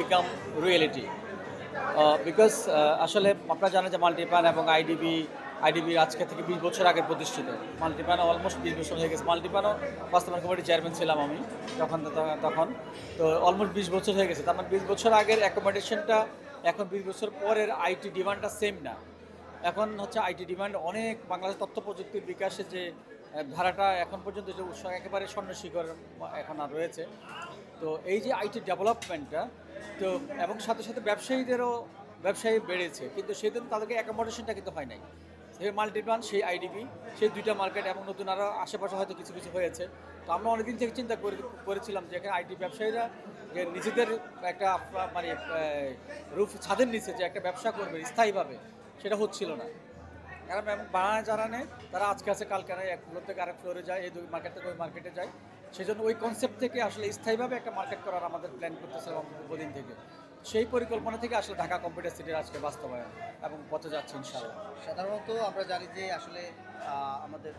become reality because আসলে আপনারা জানেন যে মাল্টিপ্যান এবং আইডিবির আজকে থেকে 20 বছর আগে প্রতিষ্ঠিত। মাল্টিপ্যান অলমোস্ট 20 বছর হয়ে গেছে। মাল্টিপ্যানও বাস্তবায়ন কমিটির চেয়ারম্যান ছিলাম আমি তখন তো অলমোস্ট 20 বছর হয়ে গেছে। তার মানে 20 বছর আগের অ্যাকোমোডেশনটা এখন 20 বছর পরের আইটি ডিমান্ডটা সেম না। এখন হচ্ছে আইটি ডিমান্ড অনেক। বাংলাদেশ তথ্য প্রযুক্তির বিকাশে যে ধারাটা এখন পর্যন্ত যে উৎস একেবারে স্বর্ণশিখর এখন আর রয়েছে। তো এই যে আইটি ডেভেলপমেন্টটা তো এবং সাথে সাথে ব্যবসায়ী বেড়েছে, কিন্তু সেদিন তাদেরকে অ্যাকোমোডেশনটা কিন্তু হয় নাই। সেই মাল্টিপ্লান, সেই আইডিবি, সেই দুইটা মার্কেট এবং নতুন আরও আশেপাশে হয়তো কিছু কিছু হয়েছে। তো আমরা অনেকদিন থেকে চিন্তা করেছিলাম যে এখানে আইটি ব্যবসায়ীরা যে নিজেদের একটা মানে রুফ ছাদের নিচে যে একটা ব্যবসা করবে স্থায়ীভাবে, সেটা হচ্ছিল না। কারণ বানায় যারা নেয় তারা আজকে আছে কালকে নেয়, এক ফ্লোর থেকে আরেক ফ্লোরে যায়, এই দুই মার্কেট থেকে ওই মার্কেটে যায়। সেই জন্য ওই কনসেপ্ট থেকে আসলে স্থায়ীভাবে একটা মার্কেট করার আমাদের প্ল্যান করতেছিলাম বহুদিন থেকে। সেই পরিকল্পনা থেকে আসলে ঢাকা কম্পিউটার সিটির আজকে বাস্তবায়ন এবং পথে যাচ্ছে ইনশাআল্লাহ। সাধারণত আমরা জানি যে আসলে আমাদের